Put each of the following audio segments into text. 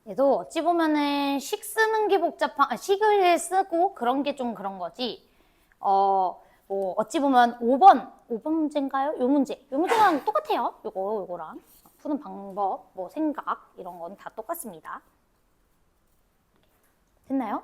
얘도 어찌 보면은 식 쓰는 게 식을 쓰고 그런 게 좀 그런 거지. 뭐 어찌 보면 5번 문제인가요? 요 문제랑 똑같아요. 요거랑 푸는 방법, 뭐 생각 이런 건 다 똑같습니다. 됐나요?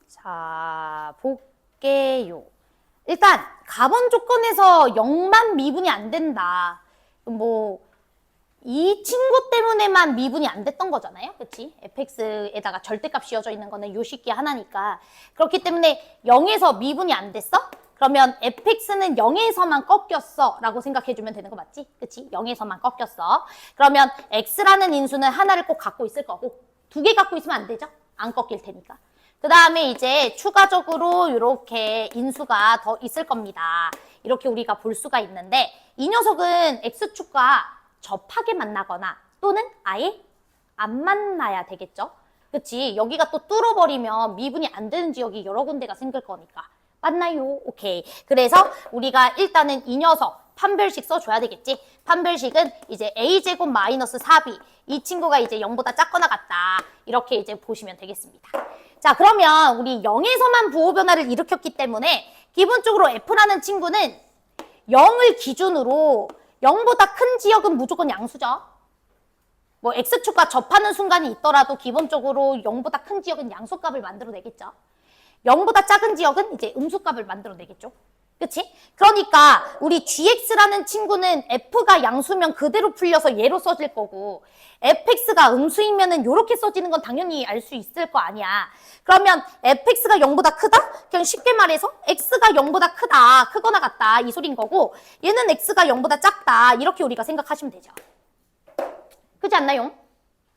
자, 볼게요. 일단 가번 조건에서 0만 미분이 안 된다. 뭐 이 친구 때문에만 미분이 안 됐던 거잖아요. 그치? fx에다가 절대값 씌워져 있는 거는 요 식기 하나니까. 그렇기 때문에 0에서 미분이 안 됐어? 그러면 fx는 0에서만 꺾였어 라고 생각해주면 되는 거 맞지? 그치? 0에서만 꺾였어. 그러면 x라는 인수는 하나를 꼭 갖고 있을 거고 2개 갖고 있으면 안 되죠? 안 꺾일 테니까. 그 다음에 이제 추가적으로 이렇게 인수가 더 있을 겁니다. 이렇게 우리가 볼 수가 있는데 이 녀석은 x축과 접하게 만나거나 또는 아예 안 만나야 되겠죠. 그치? 여기가 또 뚫어버리면 미분이 안 되는 지역이 여러 군데가 생길 거니까. 맞나요? 오케이. 그래서 우리가 일단은 이 녀석 판별식 써줘야 되겠지. 판별식은 이제 a제곱 마이너스 4b. 이 친구가 이제 0보다 작거나 같다. 이렇게 이제 보시면 되겠습니다. 자, 그러면 우리 0에서만 부호 변화를 일으켰기 때문에 기본적으로 f라는 친구는 0을 기준으로 0보다 큰 지역은 무조건 양수죠. 뭐 x축과 접하는 순간이 있더라도 기본적으로 0보다 큰 지역은 양수값을 만들어내겠죠. 0보다 작은 지역은 이제 음수값을 만들어내겠죠. 그치? 그러니까 우리 gx라는 친구는 f가 양수면 그대로 풀려서 얘로 써질 거고 fx가 음수이면은 요렇게 써지는 건 당연히 알 수 있을 거 아니야. 그러면 fx가 0보다 크다? 그냥 쉽게 말해서 x가 0보다 크다, 크거나 같다 이 소린 거고 얘는 x가 0보다 작다 이렇게 우리가 생각하시면 되죠. 그렇지 않나요?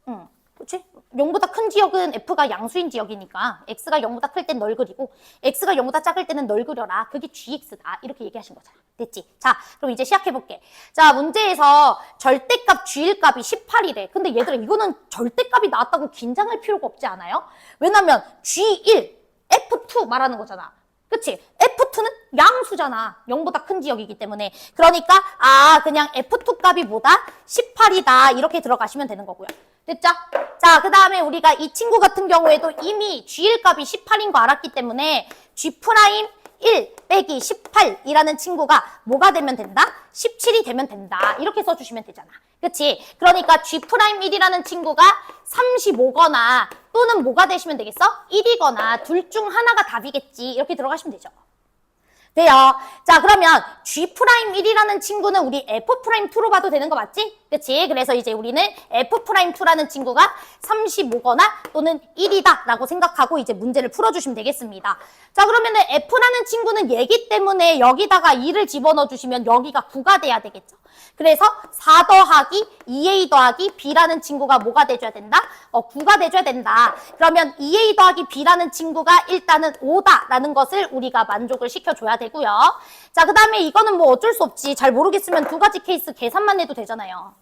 응, 그렇지? 0보다 큰 지역은 f가 양수인 지역이니까 x가 0보다 클 땐 널 그리고 x가 0보다 작을 때는 널 그려라. 그게 gx다. 이렇게 얘기하신 거잖아. 됐지? 자, 그럼 이제 시작해볼게. 자, 문제에서 절대값 g일값이 18이래. 근데 얘들아 이거는 절대값이 나왔다고 긴장할 필요가 없지 않아요? 왜냐면 g1, f2 말하는 거잖아. 그치? F2는 양수잖아. 0보다 큰 지역이기 때문에. 그러니까 그냥 F2 값이 뭐다? 18이다. 이렇게 들어가시면 되는 거고요. 됐죠? 자, 그 다음에 우리가 이 친구 같은 경우에도 이미 G1 값이 18인 거 알았기 때문에 G' 1 빼기 18이라는 친구가 뭐가 되면 된다? 17이 되면 된다. 이렇게 써주시면 되잖아. 그치? 그러니까 G'1이라는 친구가 35거나 또는 뭐가 되시면 되겠어? 1이거나 둘 중 하나가 답이겠지. 이렇게 들어가시면 되죠. 돼요. 자, 그러면 G'1이라는 친구는 우리 F'2로 봐도 되는 거 맞지? 그치? 그래서 이제 우리는 F'2라는 친구가 35거나 또는 1이다 라고 생각하고 이제 문제를 풀어주시면 되겠습니다. 자, 그러면은 F라는 친구는 얘기 때문에 여기다가 2를 집어넣어 주시면 여기가 9가 돼야 되겠죠. 그래서 4 더하기 2a 더하기 b라는 친구가 뭐가 돼줘야 된다? 9가 돼줘야 된다. 그러면 2a 더하기 b라는 친구가 일단은 5다라는 것을 우리가 만족을 시켜줘야 되고요. 자, 그 다음에 이거는 뭐 어쩔 수 없지. 잘 모르겠으면 두 가지 케이스 계산만 해도 되잖아요.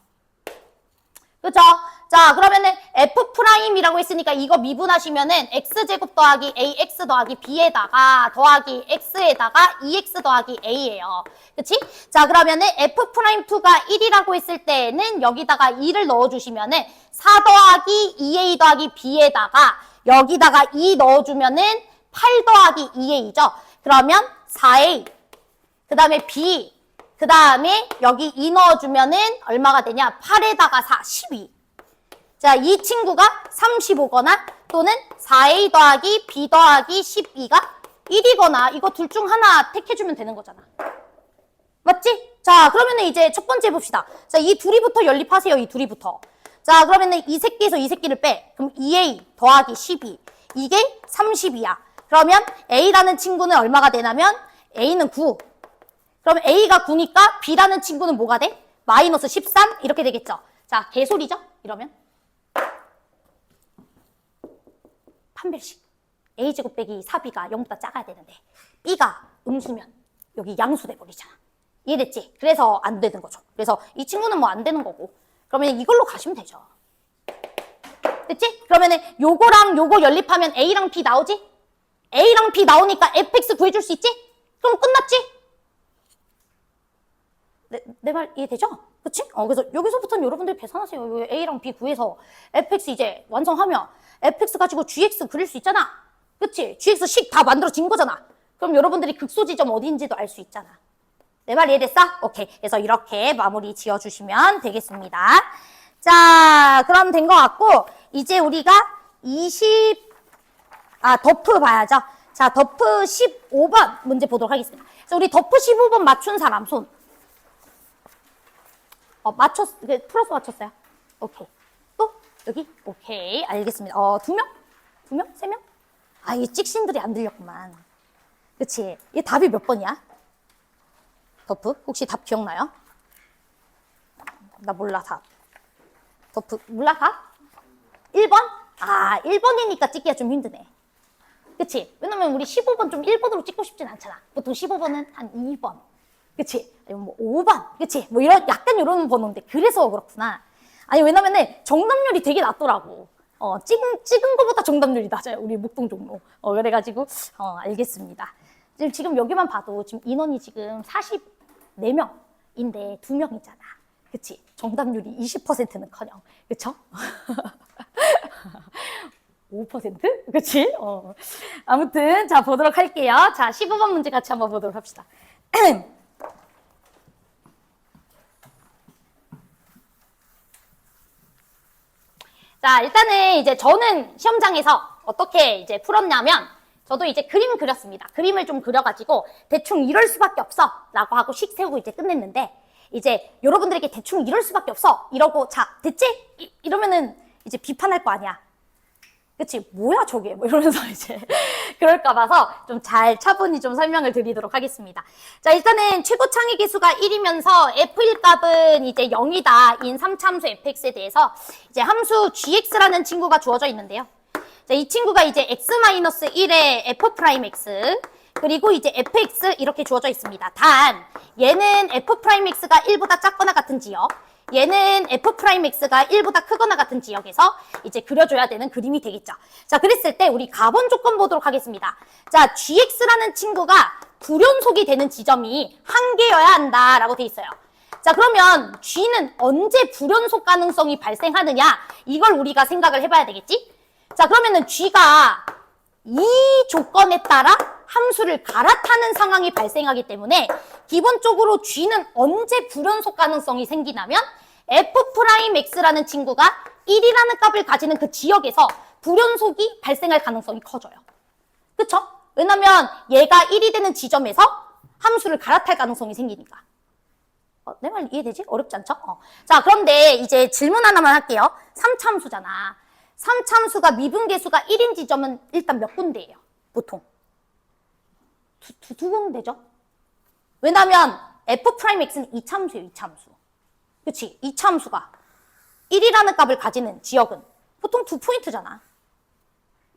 그쵸? 자, 그러면은 F'이라고 했으니까 이거 미분하시면은 X제곱 더하기 AX 더하기 B에다가 더하기 X에다가 2X 더하기 A예요. 그치? 자, 그러면은 F'2가 1이라고 했을 때는 여기다가 2를 넣어주시면은 4 더하기 2A 더하기 B에다가 여기다가 2 넣어주면은 8 더하기 2A죠. 그러면 4A, 그 다음에 B, 그 다음에 여기 2 넣어주면은 얼마가 되냐? 8에다가 4, 12. 자, 이 친구가 35거나 또는 4a 더하기 b 더하기 12가 1이거나 이거 둘 중 하나 택해주면 되는 거잖아. 맞지? 자, 그러면은 이제 첫 번째 봅시다. 자, 이 둘이부터 연립하세요. 이 둘이부터. 자, 그러면은 이 새끼에서 이 새끼를 빼. 그럼 2a 더하기 12. 이게 30이야. 그러면 A라는 친구는 얼마가 되냐면 A는 9. 그럼 A가 9니까 B라는 친구는 뭐가 돼? 마이너스 13 이렇게 되겠죠. 자, 개소리죠? 이러면 판별식. A제곱 빼기 4B가 0보다 작아야 되는데 B가 음수면 여기 양수 돼버리잖아. 이해됐지? 그래서 안 되는 거죠. 그래서 이 친구는 뭐 안 되는 거고 그러면 이걸로 가시면 되죠. 됐지? 그러면은 요거랑 요거 연립하면 A랑 B 나오지? A랑 B 나오니까 fx 구해줄 수 있지? 그럼 끝났지? 내 말 이해되죠? 그치? 그래서 여기서부터는 여러분들이 계산하세요. A랑 B 구해서 fx 이제 완성하면 fx 가지고 gx 그릴 수 있잖아. 그치? gx 식 다 만들어진 거잖아. 그럼 여러분들이 극소 지점 어디인지도 알 수 있잖아. 내 말 이해됐어? 오케이. 그래서 이렇게 마무리 지어주시면 되겠습니다. 자, 그럼 된 것 같고 이제 우리가 덮프 봐야죠. 자, 덮프 15번 문제 보도록 하겠습니다. 그래서 우리 덮프 15번 맞춘 사람 손. 풀어서 맞췄어요. 오케이. 또? 여기? 오케이. 알겠습니다. 2명? 2명? 3명? 이 찍신들이 안 들렸구만. 그치? 얘 답이 몇 번이야? 덮프? 혹시 답 기억나요? 나 몰라, 답. 덮프, 몰라, 답? 1번? 1번이니까 찍기가 좀 힘드네. 그치? 왜냐면 우리 15번 좀 1번으로 찍고 싶진 않잖아. 보통 15번은 한 2번. 그치? 아니면 뭐 5번. 그치? 뭐 약간 이런 번호인데. 그래서 그렇구나. 아니, 왜냐면은 정답률이 되게 낮더라고. 찍은 거보다 정답률이 낮아요. 우리 목동 종로. 그래가지고, 알겠습니다. 지금 여기만 봐도 지금 인원이 지금 44명인데 2명이잖아. 그치? 정답률이 20%는 커녕. 그쵸? 5%? 그치? 아무튼, 자, 보도록 할게요. 자, 15번 문제 같이 한번 보도록 합시다. 자, 일단은 이제 저는 시험장에서 어떻게 이제 풀었냐면, 저도 이제 그림 그렸습니다. 그림을 좀 그려가지고, 대충 이럴 수밖에 없어. 라고 하고 식 세우고 이제 끝냈는데, 이제 여러분들에게 대충 이럴 수밖에 없어. 이러고, 자, 됐지? 이러면은 이제 비판할 거 아니야. 그치? 뭐야, 저게? 뭐 이러면서 이제. 그럴까 봐서 좀 잘 차분히 좀 설명을 드리도록 하겠습니다. 자, 일단은 최고 창의 개수가 1이면서 F1 값은 이제 0이다. 인 3차함수 fx에 대해서 이제 함수 gx라는 친구가 주어져 있는데요. 자, 이 친구가 이제 x-1의 f'x, 그리고 이제 fx 이렇게 주어져 있습니다. 단, 얘는 f'x가 1보다 작거나 같은 지역, 얘는 f'x가 1보다 크거나 같은 지역에서 이제 그려줘야 되는 그림이 되겠죠. 자, 그랬을 때 우리 가본 조건 보도록 하겠습니다. 자, gx라는 친구가 불연속이 되는 지점이 한 개여야 한다라고 돼 있어요. 자, 그러면 g는 언제 불연속 가능성이 발생하느냐, 이걸 우리가 생각을 해봐야 되겠지? 자, 그러면은 g가 이 조건에 따라 함수를 갈아타는 상황이 발생하기 때문에 기본적으로 g는 언제 불연속 가능성이 생기냐면 f'x라는 친구가 1이라는 값을 가지는 그 지역에서 불연속이 발생할 가능성이 커져요. 그쵸? 왜냐면 얘가 1이 되는 지점에서 함수를 갈아탈 가능성이 생기니까. 내 말 이해되지? 어렵지 않죠? 자, 그런데 이제 질문 하나만 할게요. 3차함수잖아. 3차함수가 미분계수가 1인 지점은 일단 몇 군데예요? 보통. 두 군데죠? 왜냐면 f'x는 2차함수예요, 2차함수. 그치? 2차함수가 1이라는 값을 가지는 지역은 보통 2포인트잖아.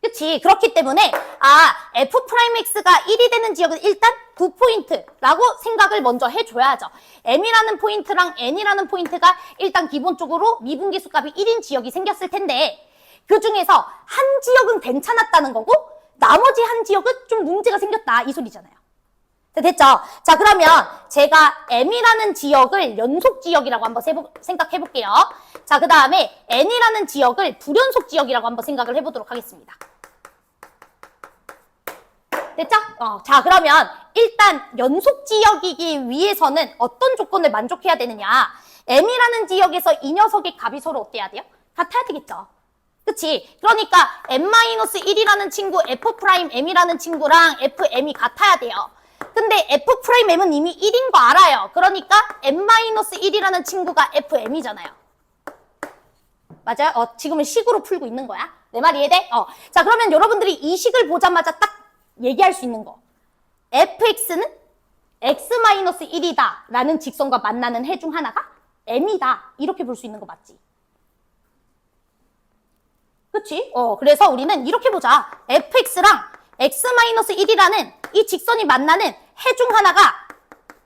그치? 그렇기 때문에 f'x가 1이 되는 지역은 일단 2포인트라고 생각을 먼저 해줘야죠. m이라는 포인트랑 n이라는 포인트가 일단 기본적으로 미분계수 값이 1인 지역이 생겼을 텐데 그 중에서 한 지역은 괜찮았다는 거고 나머지 한 지역은 좀 문제가 생겼다 이 소리잖아요. 됐죠? 자, 그러면 제가 m이라는 지역을 연속 지역이라고 한번 생각해 볼게요. 자, 그 다음에 n이라는 지역을 불연속 지역이라고 한번 생각을 해보도록 하겠습니다. 됐죠? 자, 그러면 일단 연속 지역이기 위해서는 어떤 조건을 만족해야 되느냐? m이라는 지역에서 이 녀석의 값이 서로 어때야 돼요? 같아야 되겠죠. 그치? 그러니까 m-1이라는 친구 f'm이라는 친구랑 fm이 같아야 돼요. 근데 f'm은 이미 1인 거 알아요. 그러니까 m-1이라는 친구가 fm이잖아요. 맞아요? 지금은 식으로 풀고 있는 거야. 내 말 이해돼? 자, 그러면 여러분들이 이 식을 보자마자 딱 얘기할 수 있는 거. fx는 x-1이다 라는 직선과 만나는 해 중 하나가 m이다. 이렇게 볼 수 있는 거 맞지? 그치? 그래서 우리는 이렇게 보자. fx랑 x-1이라는 이 직선이 만나는 해 중 하나가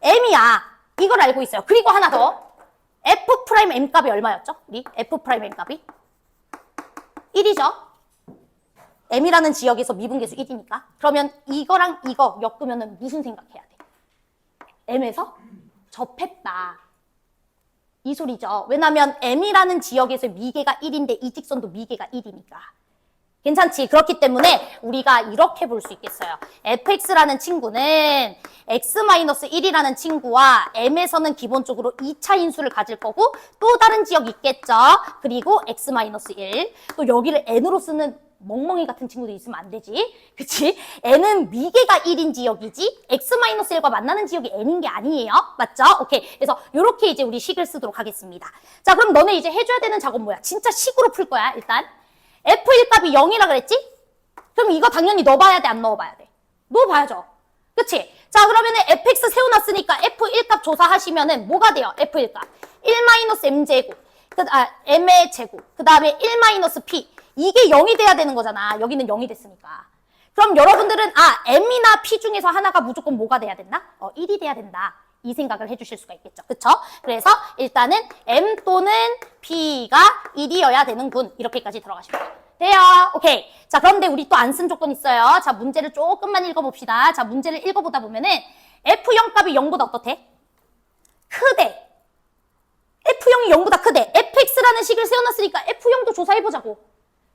m이야. 이걸 알고 있어요. 그리고 하나 더. f'm 값이 얼마였죠? 우리 f'm 값이 1이죠. m이라는 지역에서 미분계수 1이니까. 그러면 이거랑 이거 엮으면 무슨 생각해야 돼? m에서 접했다. 이 소리죠. 왜냐면 m이라는 지역에서 미계가 1인데 이 직선도 미계가 1이니까. 괜찮지? 그렇기 때문에 우리가 이렇게 볼 수 있겠어요. fx라는 친구는 x-1이라는 친구와 m에서는 기본적으로 2차 인수를 가질 거고 또 다른 지역이 있겠죠. 그리고 x-1. 또 여기를 n으로 쓰는 멍멍이 같은 친구도 있으면 안 되지. 그치? n은 미계가 1인 지역이지 x-1과 만나는 지역이 n인 게 아니에요. 맞죠? 오케이. 그래서 이렇게 이제 우리 식을 쓰도록 하겠습니다. 자, 그럼 너네 이제 해줘야 되는 작업 뭐야? 진짜 식으로 풀 거야, 일단. f1 값이 0이라 그랬지? 그럼 이거 당연히 넣어봐야 돼, 안 넣어봐야 돼? 넣어봐야죠. 그치? 자, 그러면은 fx 세워놨으니까 f1 값 조사하시면은 뭐가 돼요? f1 값. 1-m제곱. m의 제곱. 그 다음에 1-p. 이게 0이 돼야 되는 거잖아. 여기는 0이 됐으니까. 그럼 여러분들은 m이나 p 중에서 하나가 무조건 뭐가 돼야 된다? 1이 돼야 된다. 이 생각을 해주실 수가 있겠죠. 그쵸? 그래서 일단은 m 또는 p가 1이어야 되는군. 이렇게까지 들어가시면 돼요. 오케이. 자, 그런데 우리 또 안 쓴 조건 있어요. 자, 문제를 조금만 읽어봅시다. 자, 문제를 읽어보다 보면은 f0 값이 0보다 어떻대? 크대. f0이 0보다 크대. fx라는 식을 세워놨으니까 f0도 조사해보자고.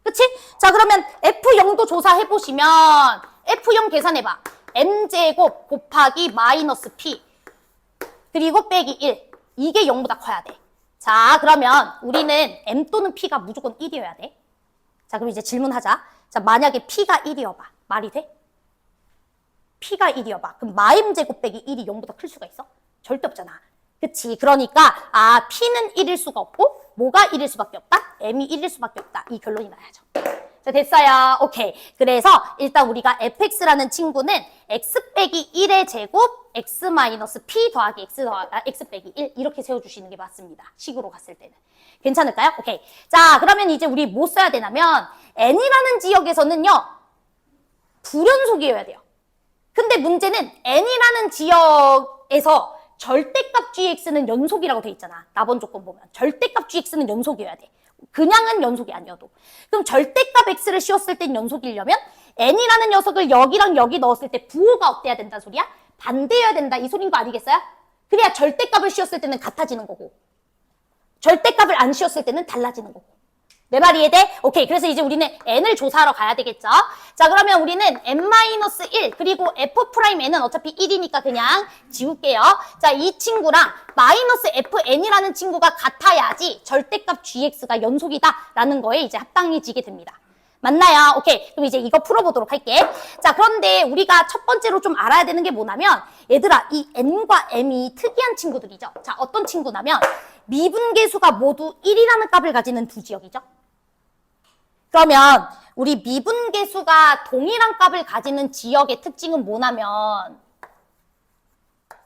그치? 자, 그러면 f0도 조사해보시면 f0 계산해봐. m제곱 곱하기 마이너스 p 그리고 빼기 1. 이게 0보다 커야 돼. 자, 그러면 우리는 m 또는 p가 무조건 1이어야 돼. 자, 그럼 이제 질문하자. 자, 만약에 p가 1이어봐. 말이 돼? p가 1이어봐. 그럼 마임제곱 빼기 1이 0보다 클 수가 있어? 절대 없잖아. 그치? 그러니까 p는 1일 수가 없고 뭐가 1일 수밖에 없다? m이 1일 수밖에 없다. 이 결론이 나야죠. 자, 됐어요. 오케이. 그래서 일단 우리가 fx라는 친구는 x 빼기 1의 제곱 x-p 더하기 x 빼기 1 이렇게 세워주시는 게 맞습니다. 식으로 갔을 때는. 괜찮을까요? 오케이. 자, 그러면 이제 우리 뭐 써야 되냐면 n이라는 지역에서는요. 불연속이어야 돼요. 근데 문제는 n이라는 지역에서 절대값 gx는 연속이라고 돼 있잖아. 나번 조건 보면. 절대값 gx는 연속이어야 돼. 그냥은 연속이 아니어도. 그럼 절대값 x를 씌웠을 땐 연속이려면 n이라는 녀석을 여기랑 여기 넣었을 때 부호가 어때야 된다는 소리야? 반대여야 된다. 이 소린 거 아니겠어요? 그래야 절대값을 씌웠을 때는 같아지는 거고 절대값을 안 씌웠을 때는 달라지는 거고. 내 말 이해돼? 오케이. 그래서 이제 우리는 n을 조사하러 가야 되겠죠? 자, 그러면 우리는 n-1 그리고 f'n은 어차피 1이니까 그냥 지울게요. 자, 이 친구랑 마이너스 fn이라는 친구가 같아야지 절대값 gx가 연속이다 라는 거에 이제 합당해지게 됩니다. 맞나요? 오케이. 그럼 이제 이거 풀어보도록 할게. 자, 그런데 우리가 첫 번째로 좀 알아야 되는 게 뭐냐면 얘들아, 이 n과 m이 특이한 친구들이죠. 자, 어떤 친구냐면 미분계수가 모두 1이라는 값을 가지는 두 지역이죠. 그러면 우리 미분계수가 동일한 값을 가지는 지역의 특징은 뭐냐면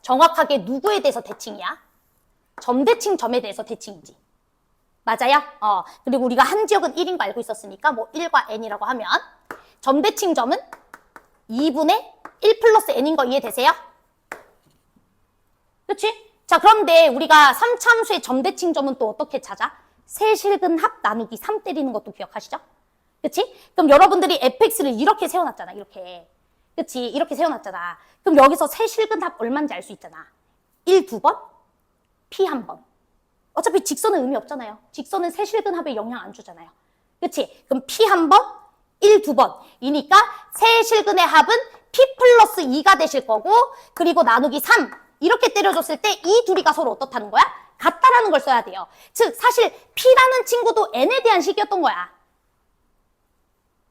정확하게 누구에 대해서 대칭이야? 점대칭 점에 대해서 대칭이지. 맞아요? 그리고 우리가 한 지역은 1인 거 알고 있었으니까 뭐 1과 n이라고 하면 점대칭 점은 2분의 1 플러스 n인 거 이해되세요? 그치? 자, 그런데 우리가 3차함수의 점대칭 점은 또 어떻게 찾아? 세실근합 나누기 3 때리는 것도 기억하시죠? 그치? 그럼 여러분들이 fx를 이렇게 세워놨잖아. 이렇게. 그치? 이렇게 세워놨잖아. 그럼 여기서 세실근합 얼마인지 알 수 있잖아. 1 2번, p 1번. 어차피 직선은 의미 없잖아요. 직선은 세실근합에 영향 안 주잖아요. 그치? 그럼 p 1번, 1 2번. 이니까 세실근의 합은 p 플러스 2가 되실 거고 그리고 나누기 3. 이렇게 때려줬을 때 이 둘이가 서로 어떻다는 거야? 같다라는 걸 써야 돼요. 즉 사실 P라는 친구도 N에 대한 식이었던 거야.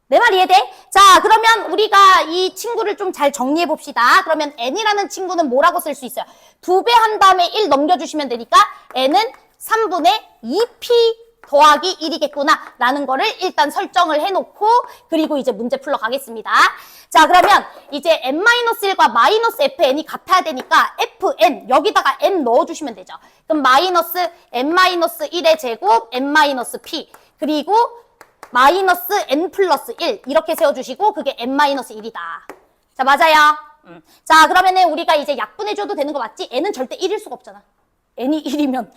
내 말 이해돼? 자, 그러면 우리가 이 친구를 좀 잘 정리해 봅시다. 그러면 N이라는 친구는 뭐라고 쓸 수 있어요? 2배 한 다음에 1 넘겨주시면 되니까 N은 3분의 2P 더하기 1이겠구나 라는 거를 일단 설정을 해놓고 그리고 이제 문제 풀러 가겠습니다. 자, 그러면 이제 n-1과 마이너스 fn이 같아야 되니까 fn 여기다가 n 넣어주시면 되죠. 그럼 마이너스 n-1의 제곱 n-p 그리고 마이너스 n 플러스 1 이렇게 세워주시고 그게 n-1이다. 자, 맞아요. 자, 그러면은 우리가 이제 약분해줘도 되는 거 맞지? n은 절대 1일 수가 없잖아. n이 1이면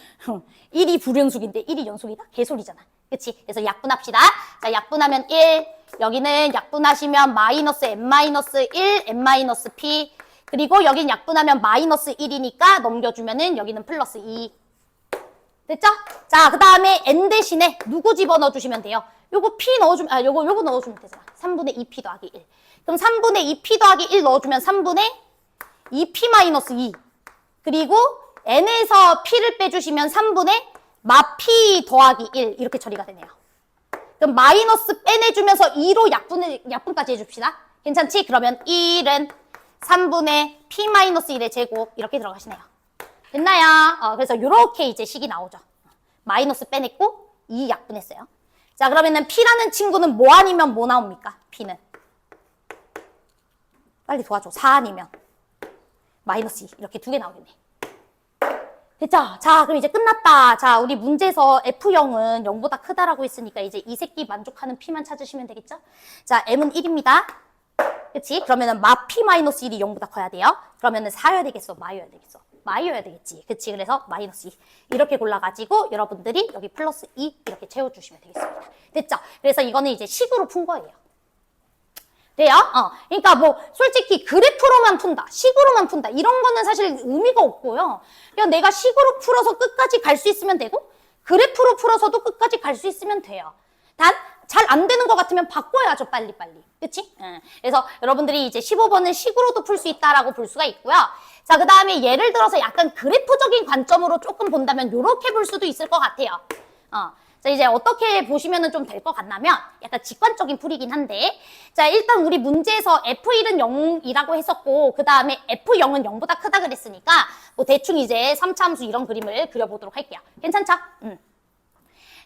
1이 불연속인데 1이 연속이다? 개소리잖아. 그치? 그래서 약분합시다. 자, 약분하면 1. 여기는 약분하시면 마이너스 n-1, n-p 그리고 여긴 약분하면 마이너스 1이니까 넘겨주면은 여기는 플러스 2. 됐죠? 자, 그 다음에 n 대신에 누구 집어넣어 주시면 돼요? 요거 p 넣어주면, 요거 넣어주면 되잖아. 3분의 2p 더하기 1. 그럼 3분의 2p 더하기 1 넣어주면 3분의 2p 마이너스 2. 그리고 n에서 p를 빼주시면 3분의 마p 더하기 1 이렇게 처리가 되네요. 그럼 마이너스 빼내주면서 2로 약분까지 해줍시다. 괜찮지? 그러면 1은 3분의 p 마이너스 1의 제곱 이렇게 들어가시네요. 됐나요? 그래서 이렇게 이제 식이 나오죠. 마이너스 빼냈고 2 약분했어요. 자, 그러면은 p라는 친구는 뭐 아니면 뭐 나옵니까? p는 빨리 도와줘. 4 아니면 마이너스 2 이렇게 두 개 나오겠네. 됐죠? 자, 그럼 이제 끝났다. 자, 우리 문제에서 F형은 0보다 크다라고 했으니까 이제 이 새끼 만족하는 P만 찾으시면 되겠죠? 자, M은 1입니다. 그치? 그러면은 마 P-1이 0보다 커야 돼요. 그러면은 4여야 되겠어? 마여야 되겠어? 마여야 되겠지. 그치? 그래서 마이너스 2. 이렇게 골라가지고 여러분들이 여기 플러스 2 이렇게 채워주시면 되겠습니다. 됐죠? 그래서 이거는 이제 식으로 푼 거예요. 돼요? 그러니까 뭐 솔직히 그래프로만 푼다, 식으로만 푼다 이런 거는 사실 의미가 없고요. 그냥 내가 식으로 풀어서 끝까지 갈 수 있으면 되고 그래프로 풀어서도 끝까지 갈 수 있으면 돼요. 단 잘 안 되는 것 같으면 바꿔야죠, 빨리빨리. 그치? 그래서 여러분들이 이제 15번은 식으로도 풀 수 있다라고 볼 수가 있고요. 자, 그 다음에 예를 들어서 약간 그래프적인 관점으로 조금 본다면 이렇게 볼 수도 있을 것 같아요. 자, 이제 어떻게 보시면은 좀 될 것 같냐면 약간 직관적인 풀이긴 한데 자, 일단 우리 문제에서 F1은 0이라고 했었고 그 다음에 F0은 0보다 크다 그랬으니까 뭐 대충 이제 3차 함수 이런 그림을 그려보도록 할게요. 괜찮죠?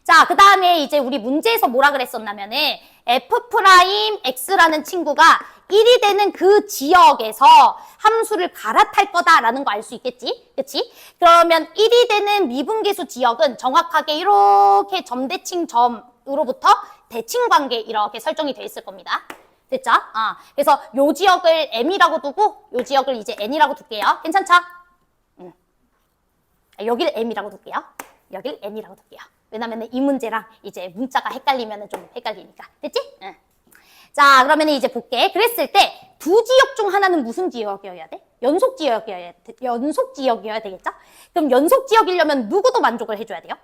자, 그 다음에 이제 우리 문제에서 뭐라 그랬었냐면은 F'X라는 친구가 1이 되는 그 지역에서 함수를 갈아탈 거다라는 거 알 수 있겠지? 그치? 그러면 1이 되는 미분계수 지역은 정확하게 이렇게 점대칭 점으로부터 대칭 관계 이렇게 설정이 돼 있을 겁니다. 됐죠? 그래서 요 지역을 M이라고 두고 요 지역을 이제 N이라고 둘게요. 괜찮죠? 여기를 M이라고 둘게요. 여기를 N이라고 둘게요. 왜냐면 이 문제랑 이제 문자가 헷갈리면 좀 헷갈리니까. 됐지? 자, 그러면 이제 볼게. 그랬을 때 두 지역 중 하나는 무슨 지역이어야 돼? 연속 지역이어야 되겠죠? 그럼 연속 지역이려면 누구도 만족을 해줘야 돼요?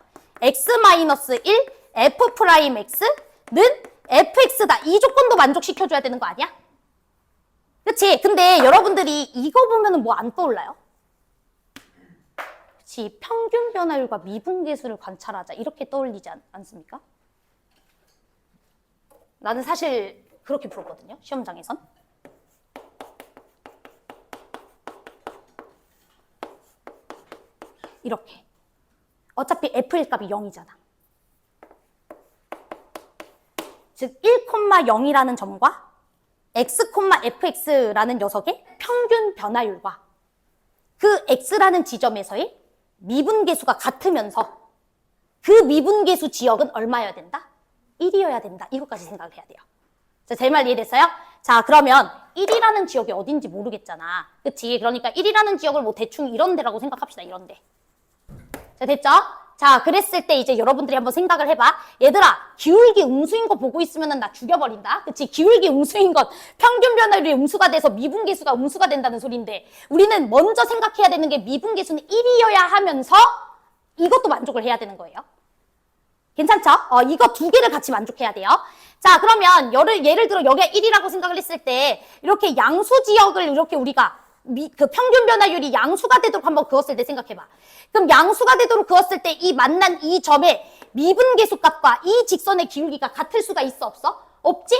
x-1 f'x는 fx다. 이 조건도 만족시켜줘야 되는 거 아니야? 그치? 근데 여러분들이 이거 보면은 뭐 안 떠올라요? 그치? 평균 변화율과 미분계수를 관찰하자. 이렇게 떠올리지 않습니까? 나는 사실 그렇게 풀었거든요. 시험장에선. 이렇게. 어차피 F의 값이 0이잖아. 즉 1,0이라는 점과 x,fx라는 녀석의 평균 변화율과 그 x라는 지점에서의 미분계수가 같으면서 그 미분계수 지역은 얼마여야 된다? 1이어야 된다. 이것까지 생각을 해야 돼요. 자, 제 말 이해됐어요? 자, 그러면 1이라는 지역이 어딘지 모르겠잖아. 그치? 그러니까 1이라는 지역을 뭐 대충 이런 데라고 생각합시다. 이런 데. 자, 됐죠? 자, 그랬을 때 이제 여러분들이 한번 생각을 해봐. 얘들아, 기울기 음수인 거 보고 있으면은 나 죽여버린다. 그치? 기울기 음수인 것, 평균 변화율이 음수가 돼서 미분계수가 음수가 된다는 소리인데 우리는 먼저 생각해야 되는 게 미분계수는 1이어야 하면서 이것도 만족을 해야 되는 거예요. 괜찮죠? 이거 두 개를 같이 만족해야 돼요. 자, 그러면 예를 들어 여기가 1이라고 생각을 했을 때 이렇게 양수 지역을 이렇게 우리가 그 평균 변화율이 양수가 되도록 한번 그었을 때 생각해봐. 그럼 양수가 되도록 그었을 때 이 만난 이 점의 미분계수 값과 이 직선의 기울기가 같을 수가 있어 없어? 없지?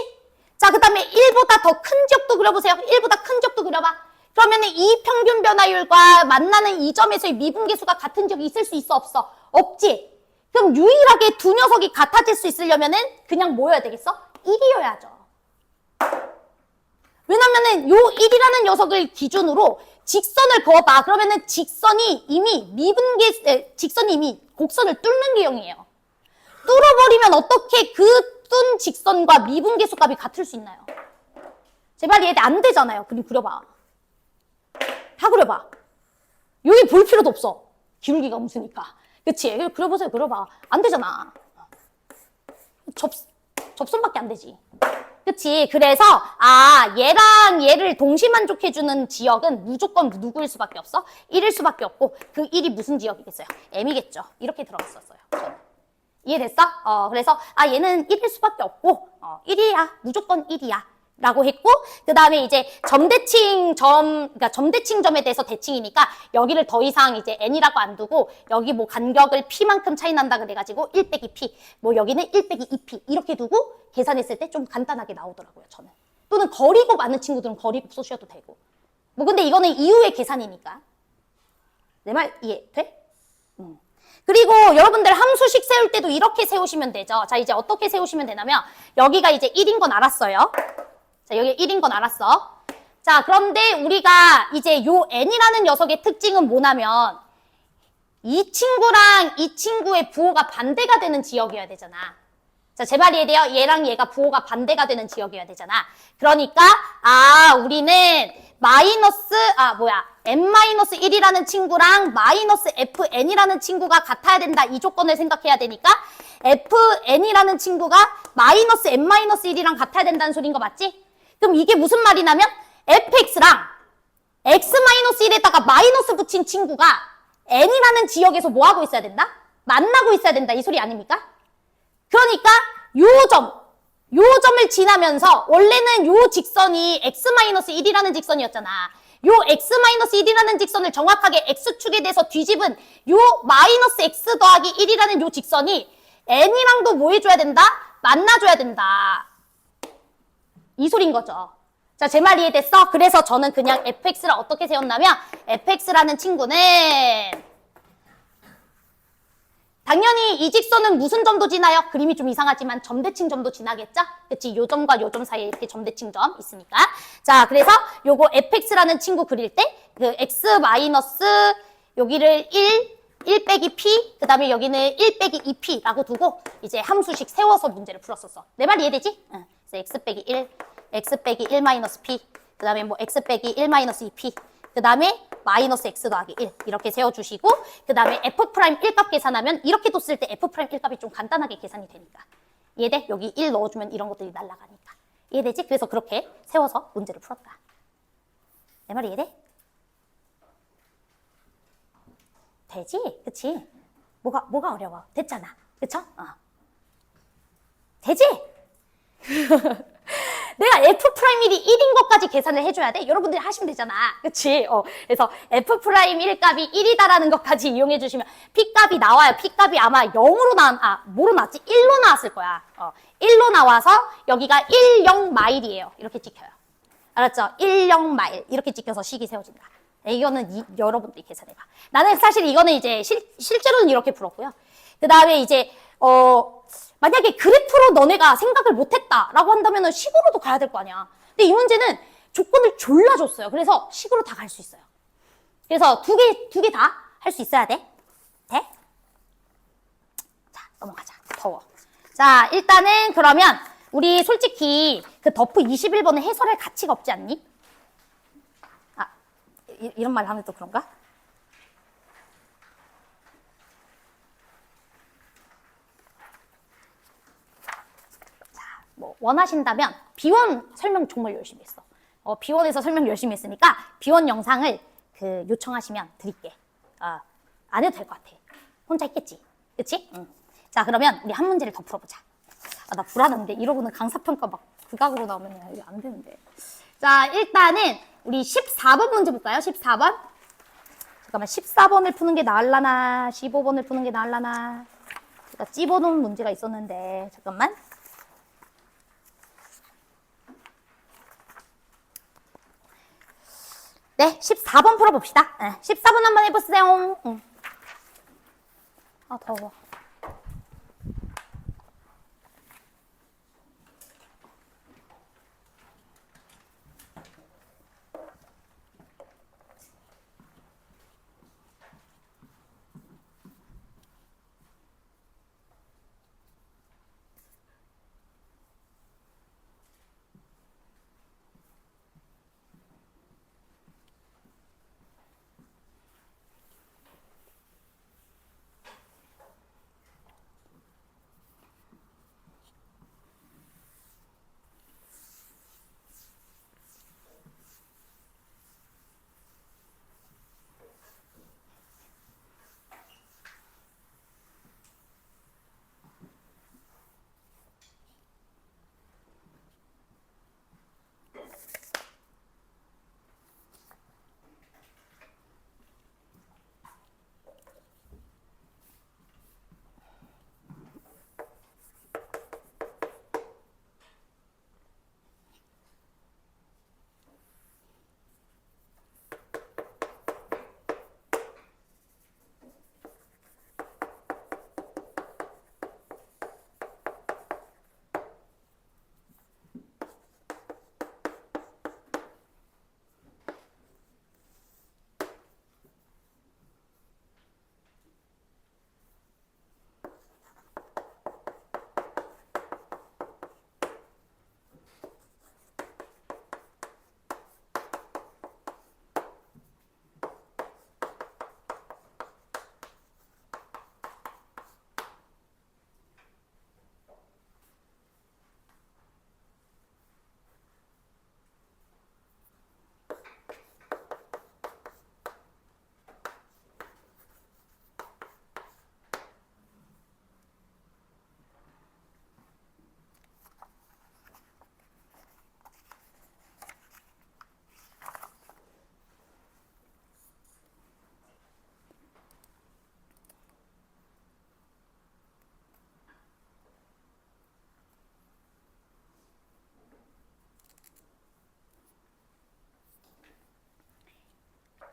자, 그 다음에 1보다 더 큰 지역도 그려보세요. 1보다 큰 지역도 그려봐. 그러면 이 평균 변화율과 만나는 이 점에서의 미분계수가 같은 지역이 있을 수 있어 없어? 없지? 그럼 유일하게 두 녀석이 같아질 수 있으려면은 그냥 뭐여야 되겠어? 1이어야죠. 왜냐면은 요 1이라는 녀석을 기준으로 직선을 그어봐. 그러면은 직선이 이미 곡선을 뚫는 개형이에요. 뚫어버리면 어떻게 그 뚫은 직선과 미분계수 값이 같을 수 있나요? 제발 얘들 안 되잖아요. 그림 그려봐. 다 그려봐. 여기 볼 필요도 없어. 기울기가 없으니까. 그치? 그려보세요. 그려봐. 안 되잖아. 접선밖에 안 되지. 그치? 그래서 얘랑 얘를 동시만족해주는 지역은 무조건 누구일 수밖에 없어? 1일 수밖에 없고 그 1이 무슨 지역이겠어요? M이겠죠. 이렇게 들어갔었어요. 저는. 이해됐어? 그래서 얘는 1일 수밖에 없고 1이야. 무조건 1이야. 라고 했고, 그 다음에 이제 그러니까 점대칭점에 대해서 대칭이니까 여기를 더 이상 이제 n이라고 안 두고 여기 뭐 간격을 p만큼 차이 난다 그래가지고 1 빼기 p, 뭐 여기는 1 빼기 2p 이렇게 두고 계산했을 때 좀 간단하게 나오더라고요, 저는. 또는 거리곱 많은 친구들은 거리곱 쓰셔도 되고. 뭐 근데 이거는 이후의 계산이니까. 내 말 이해돼? 그리고 여러분들 함수식 세울 때도 이렇게 세우시면 되죠. 자, 이제 어떻게 세우시면 되냐면 여기가 이제 1인 건 알았어요. 자, 여기 1인 건 알았어. 자, 그런데 우리가 이제 요 n이라는 녀석의 특징은 뭐냐면 이 친구랑 이 친구의 부호가 반대가 되는 지역이어야 되잖아. 자, 제 말이 이해돼요? 얘랑 얘가 부호가 반대가 되는 지역이어야 되잖아. 그러니까 우리는 n-1이라는 친구랑 -fn이라는 친구가 같아야 된다. 이 조건을 생각해야 되니까 fn이라는 친구가 -n-1이랑 같아야 된다는 소리인 거 맞지? 그럼 이게 무슨 말이냐면 fx랑 x-1에다가 마이너스 붙인 친구가 n이라는 지역에서 뭐 하고 있어야 된다? 만나고 있어야 된다. 이 소리 아닙니까? 그러니까 요 점을 지나면서 원래는 요 직선이 x-1이라는 직선이었잖아. 요 x-1이라는 직선을 정확하게 x축에 대해서 뒤집은 요 -x 더하기 1이라는 요 직선이 n이랑도 뭐 해줘야 된다? 만나줘야 된다. 이 소린 거죠. 자, 제 말 이해됐어? 그래서 저는 그냥 fx를 어떻게 세웠냐면 fx라는 친구는 당연히 이 직선은 무슨 점도 지나요? 그림이 좀 이상하지만 점대칭 점도 지나겠죠? 그치? 요 점과 요 점 사이에 이렇게 점대칭 점 있으니까. 자, 그래서 요거 fx라는 친구 그릴 때 그 x 마이너스 여기를 1 빼기 p, 그 다음에 여기는 1 빼기 2p라고 두고 이제 함수식 세워서 문제를 풀었었어. 내 말 이해되지? 응. 그래서 x 빼기 1, x 빼기 1 마이너스 p, 그 다음에 뭐 x 빼기 1 마이너스 2p, 그 다음에 마이너스 x 더하기 1 이렇게 세워주시고 그 다음에 f'1값 계산하면 이렇게 뒀을 때 f'1값이 좀 간단하게 계산이 되니까. 이해돼? 여기 1 넣어주면 이런 것들이 날아가니까. 이해되지? 그래서 그렇게 세워서 문제를 풀었다. 내 말 이해돼? 되지? 그치? 뭐가 어려워? 됐잖아. 그쵸? 되지? 내가 f'1이 1인 것까지 계산을 해줘야 돼? 여러분들이 하시면 되잖아. 그치? 그래서 f'1값이 1이다라는 것까지 이용해 주시면 p값이 나와요. p값이 아마 0으로 뭐로 나왔지? 1로 나왔을 거야. 1로 나와서 여기가 10 마일이에요. 이렇게 찍혀요. 알았죠? 10 마일. 이렇게 찍혀서 식이 세워진다. 이거는 여러분들이 계산해봐. 나는 사실 이거는 이제 실제로는 이렇게 풀었고요. 그 다음에 이제, 만약에 그래프로 너네가 생각을 못했다라고 한다면 식으로도 가야 될 거 아니야. 근데 이 문제는 조건을 졸라 줬어요. 그래서 식으로 다 갈 수 있어요. 그래서 두 개 다 할 수 있어야 돼. 돼? 자, 넘어가자. 더워. 자, 일단은 그러면 우리 솔직히 그 더프 21번은 해설할 가치가 없지 않니? 이런 말 하면 또 그런가? 뭐 원하신다면 비원 설명 정말 열심히 했어. 비원에서 설명 열심히 했으니까 비원 영상을 요청하시면 드릴게. 안 해도 될 것 같아. 혼자 했겠지. 그치? 응. 자, 그러면 우리 한 문제를 더 풀어보자. 나 불안한데 이러고는 강사평가 막 극악으로 나오면 이거 안 되는데. 자, 일단은 우리 14번 문제 볼까요? 14번. 잠깐만, 14번을 푸는 게 나을라나 15번을 푸는 게 나을라나. 제가 찝어놓은 문제가 있었는데 잠깐만. 네, 14번 풀어봅시다. 14번 한번 해보세요. 더워.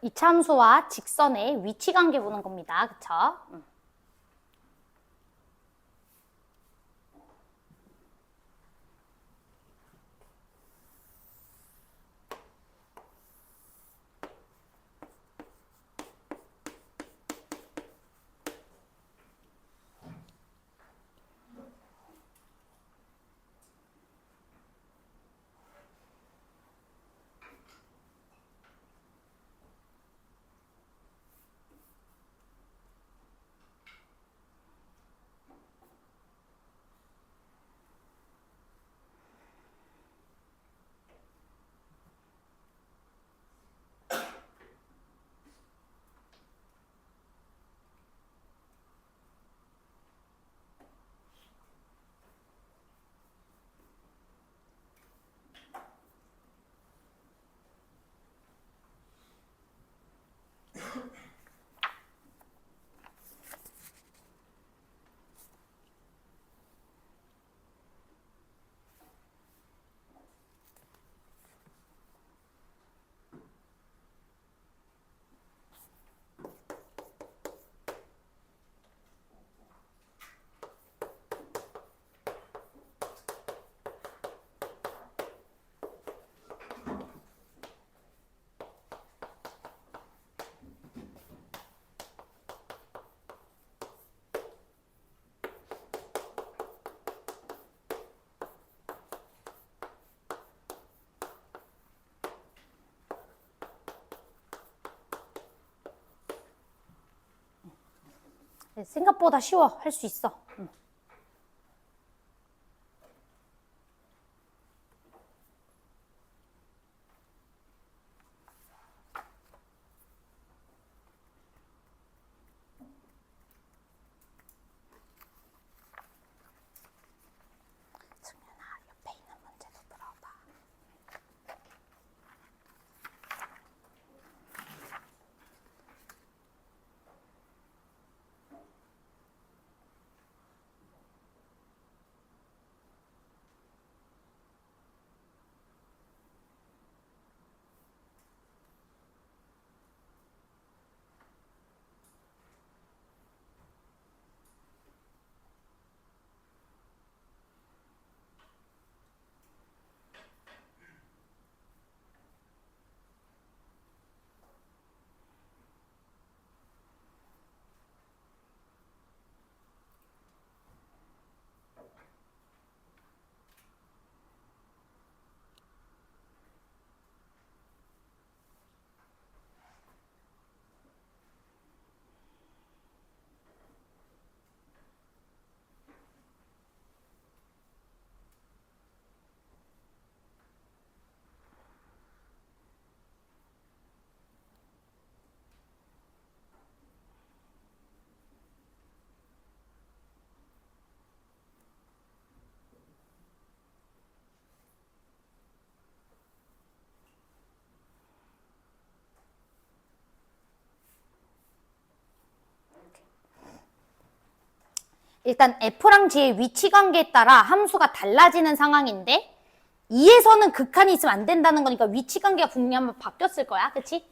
이차함수와 직선의 위치 관계 보는 겁니다. 그쵸? 생각보다 쉬워. 할 수 있어. 승윤아, 옆에 있는 문제도 들어봐. 일단 F랑 G의 위치 관계에 따라 함수가 달라지는 상황인데 2에서는 극한이 있으면 안 된다는 거니까 위치 관계가 분명히 한번 바뀌었을 거야. 그치?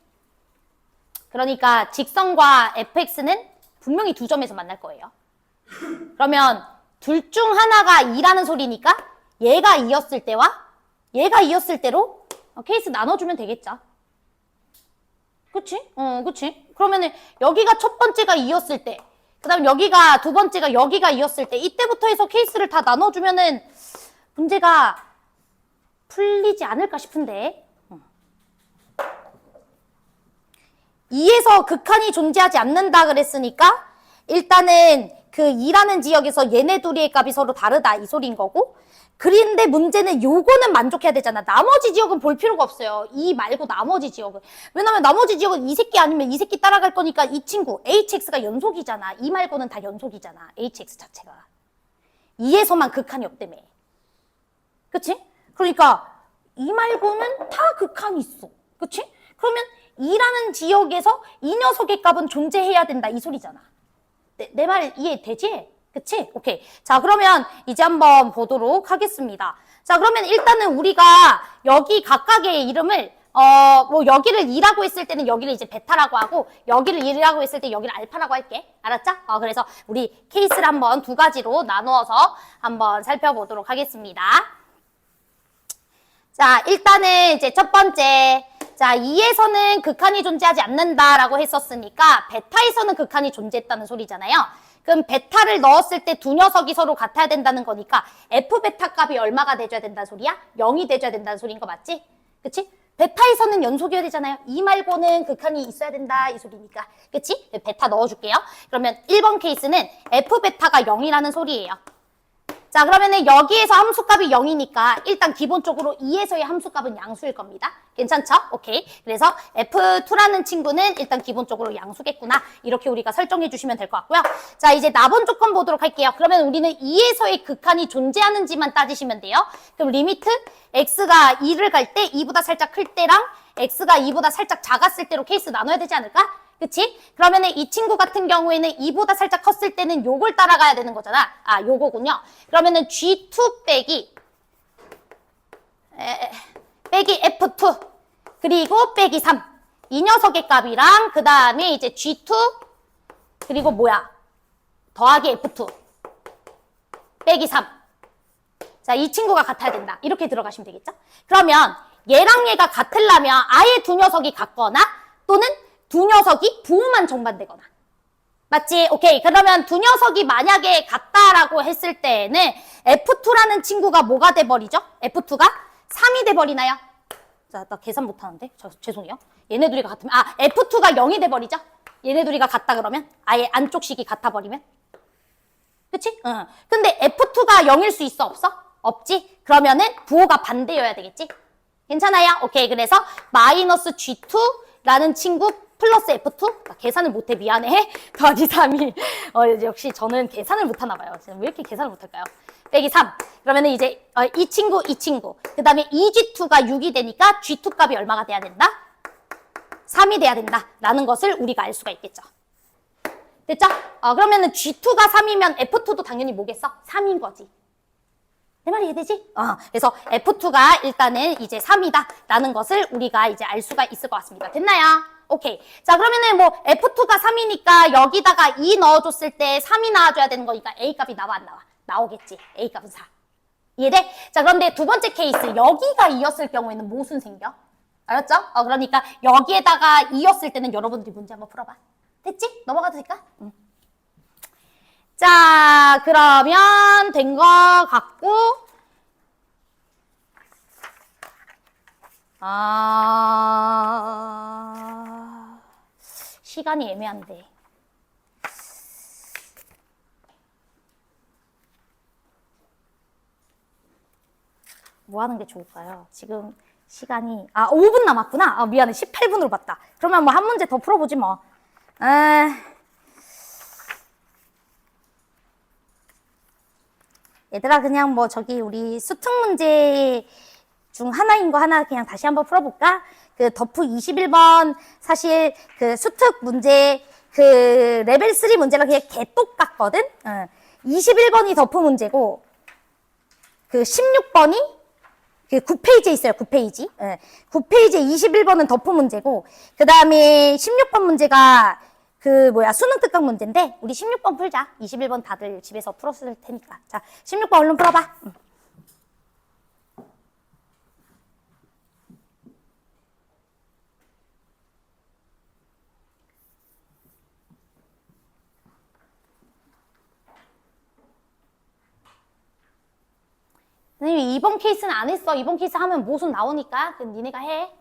그러니까 직선과 fx는 분명히 두 점에서 만날 거예요. 그러면 둘 중 하나가 2라는 소리니까 얘가 2였을 때와 얘가 2였을 때로 케이스 나눠주면 되겠죠. 그치? 그치? 그러면은 여기가 첫 번째가 2였을 때, 그 다음 여기가 두 번째가 여기가 2였을 때, 이때부터 해서 케이스를 다 나눠주면은 문제가 풀리지 않을까 싶은데. 2에서 극한이 존재하지 않는다 그랬으니까 일단은 그 2라는 지역에서 얘네 둘이의 값이 서로 다르다 이 소리인 거고, 그런데 문제는 요거는 만족해야 되잖아. 나머지 지역은 볼 필요가 없어요. 2 말고 나머지 지역은. 왜냐면 나머지 지역은 이 새끼 아니면 이 새끼 따라갈 거니까 이 친구 hx가 연속이잖아. 2 말고는 다 연속이잖아. hx 자체가. 2에서만 극한이 없다며. 그치? 그러니까 2 말고는 다 극한이 있어. 그치? 그러면 2라는 지역에서 이 녀석의 값은 존재해야 된다 이 소리잖아. 내 말 이해되지? 그치? 오케이. 자, 그러면 이제 한번 보도록 하겠습니다. 자, 그러면 일단은 우리가 여기 각각의 이름을 뭐 여기를 2라고 했을 때는 여기를 이제 베타라고 하고 여기를 1이라고 했을 때 여기를 알파라고 할게. 알았죠? 그래서 우리 케이스를 한번 두 가지로 나누어서 한번 살펴보도록 하겠습니다. 자, 일단은 이제 첫 번째. 자, 2에서는 극한이 존재하지 않는다라고 했었으니까 베타에서는 극한이 존재했다는 소리잖아요. 그럼 베타를 넣었을 때 두 녀석이 서로 같아야 된다는 거니까 F베타 값이 얼마가 돼줘야 된다는 소리야? 0이 돼줘야 된다는 소리인 거 맞지? 그치? 베타에서는 연속이어야 되잖아요. 2 말고는 극한이 있어야 된다 이 소리니까. 그치? 베타 넣어줄게요. 그러면 1번 케이스는 F베타가 0이라는 소리예요. 자, 그러면은 여기에서 함수값이 0이니까 일단 기본적으로 2에서의 함수값은 양수일 겁니다. 괜찮죠? 오케이. 그래서 F2라는 친구는 일단 기본적으로 양수겠구나. 이렇게 우리가 설정해 주시면 될 것 같고요. 자, 이제 나번 조건 보도록 할게요. 그러면 우리는 2에서의 극한이 존재하는지만 따지시면 돼요. 그럼 리미트 x가 2를 갈 때 2보다 살짝 클 때랑 x가 2보다 살짝 작았을 때로 케이스 나눠야 되지 않을까? 그치? 그러면은 이 친구 같은 경우에는 2보다 살짝 컸을 때는 요걸 따라가야 되는 거잖아. 요거군요. 그러면은 G2 빼기 F2 그리고 빼기 3. 이 녀석의 값이랑 그 다음에 이제 G2 그리고 뭐야? 더하기 F2 빼기 3. 자, 이 친구가 같아야 된다. 이렇게 들어가시면 되겠죠? 그러면 얘랑 얘가 같으려면 아예 두 녀석이 같거나 또는 두 녀석이 부호만 정반되거나. 맞지? 오케이. 그러면 두 녀석이 만약에 같다라고 했을 때에는 F2라는 친구가 뭐가 돼버리죠? F2가 3이 돼버리나요? 자, 나 계산 못하는데? 죄송해요. 얘네 둘이가 같으면, F2가 0이 돼버리죠? 얘네 둘이가 같다 그러면? 아예 안쪽 식이 같아버리면? 그치? 응. 근데 F2가 0일 수 있어? 없어? 없지? 그러면은 부호가 반대여야 되겠지? 괜찮아요? 오케이. 그래서 마이너스 G2라는 친구 플러스 F2? 계산을 못해. 미안해. 더하기 3이. 역시 저는 계산을 못하나 봐요. 왜 이렇게 계산을 못할까요? 빼기 3. 그러면은 이제 이 친구. 그 다음에 2G2가 6이 되니까 G2 값이 얼마가 돼야 된다? 3이 돼야 된다. 라는 것을 우리가 알 수가 있겠죠. 됐죠? 그러면은 G2가 3이면 F2도 당연히 뭐겠어? 3인 거지. 내 말이 이해되지? 그래서 F2가 일단은 이제 3이다. 라는 것을 우리가 이제 알 수가 있을 것 같습니다. 됐나요? 오케이. 자, 그러면은 뭐 F2가 3이니까 여기다가 2 넣어줬을 때 3이 나와줘야 되는 거니까 A 값이 나와 안 나와? 나오겠지. A 값은 4. 이해돼? 자, 그런데 두 번째 케이스 여기가 2였을 경우에는 무슨 생겨? 알았죠? 그러니까 여기에다가 2였을 때는 여러분들이 문제 한번 풀어봐. 됐지? 넘어가도 될까? 응. 자, 그러면 된 거 같고 시간이 애매한데. 뭐 하는 게 좋을까요? 지금 시간이 5분 남았구나. 미안해. 18분으로 봤다. 그러면 뭐 한 문제 더 풀어보지 뭐. 얘들아, 그냥 뭐 저기 우리 수특 문제 중 하나인 거 하나 그냥 다시 한번 풀어볼까? 그 덕후 21번 사실 그 수특 문제 그 레벨 3 문제랑 그냥 개똑같거든? 21번이 덕후 문제고 그 16번이 그 9페이지에 있어요. 9페이지. 9페이지에 21번은 덕후 문제고 그 다음에 16번 문제가 그 수능 특강 문제인데 우리 16번 풀자. 21번 다들 집에서 풀었을 테니까. 자, 16번 얼른 풀어봐. 선생님, 이번 케이스는 안 했어. 이번 케이스 하면 모순 나오니까. 그럼 니네가 해.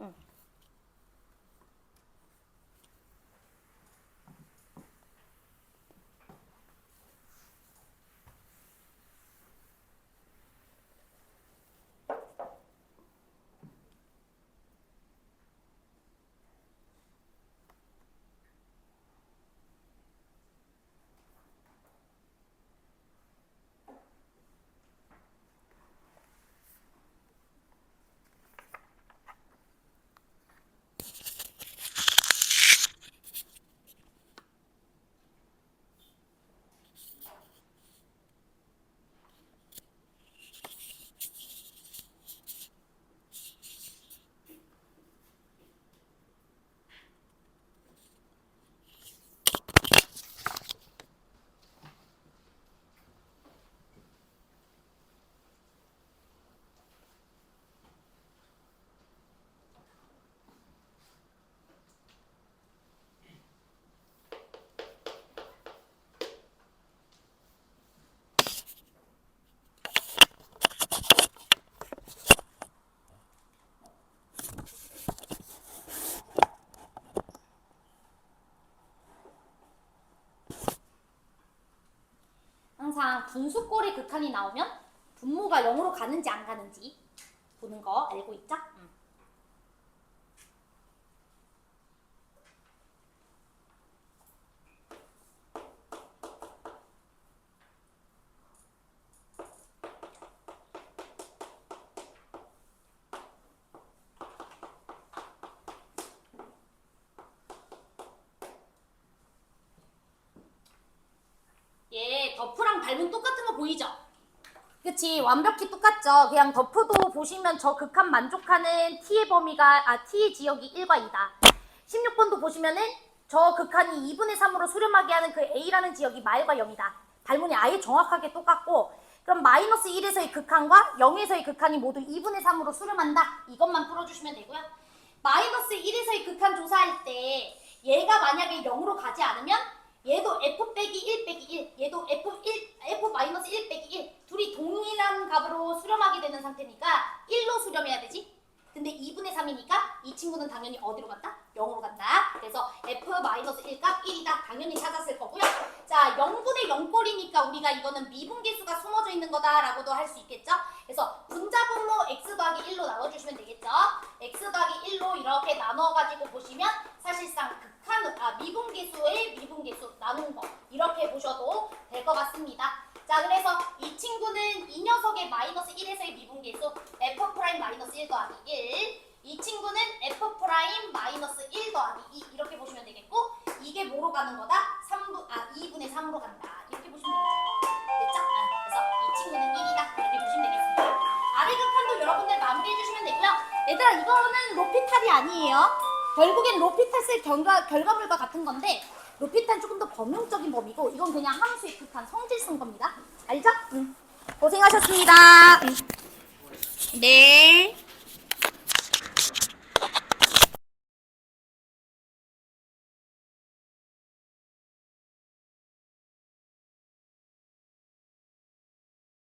사실상 분수꼴의 극한이 나오면 분모가 0으로 가는지 안 가는지 보는 거 알고 있죠? 얘 덮프랑 닮은 똑같은 거 보이죠? 그치, 완벽히 똑같죠. 그냥 덮프도 보시면 저 극한 만족하는 t의 범위가 t의 지역이 1과 2다. 16번도 보시면은 저 극한이 2분의 3으로 수렴하게 하는 그 a라는 지역이 마일과 0이다. 발문이 아예 정확하게 똑같고, 그럼 마이너스 1에서의 극한과 0에서의 극한이 모두 2분의 3으로 수렴한다. 이것만 풀어주시면 되고요. 마이너스 1에서의 극한 조사할 때 얘가 만약에 0으로 가지 않으면 얘도 f 빼기 1 빼기 1, 얘도 f 마이너스 1 빼기 1 둘이 동일한 값으로 수렴하게 되는 상태니까 1로 수렴해야 되지. 근데 2분의 3이니까 이 친구는 당연히 어디로 간다? 0으로 간다. 그래서 f 마이너스 1 값 1이다. 당연히 찾았을 거고요. 자, 0분의 0꼴이니까 우리가 이거는 미분계수가 숨어져 있는 거다라고도 할 수 있겠죠. 그래서 분자분모 x 더하기 1로 나눠주시면 되겠죠. x 더하기 1로 이렇게 나눠가지고 보시면 사실상 미분계수의 미분계수 나눈 거 이렇게 보셔도 될 것 같습니다. 자, 그래서 이 친구는 이 녀석의 마이너스 1에서의 미분계수 f 프라임 마이너스 1 더하기 1, 이 친구는 f 프라임 마이너스 1 더하기 2 이렇게 보시면 되겠고, 이게 뭐로 가는 거다? 2분의 3으로 간다. 이렇게 보시면 되겠죠? 됐죠? 그래서 이 친구는 1이다. 이렇게 보시면 되겠습니다. 아래 극한도 여러분들 마무리해 주시면 되고요. 얘들아, 이거는 로피탈이 아니에요. 결국엔 로피탈 결과물과 같은 건데, 로피탈은 조금 더 범용적인 범위고, 이건 그냥 함수의 극한 성질쓴 겁니다. 알죠? 고생하셨습니다. 네.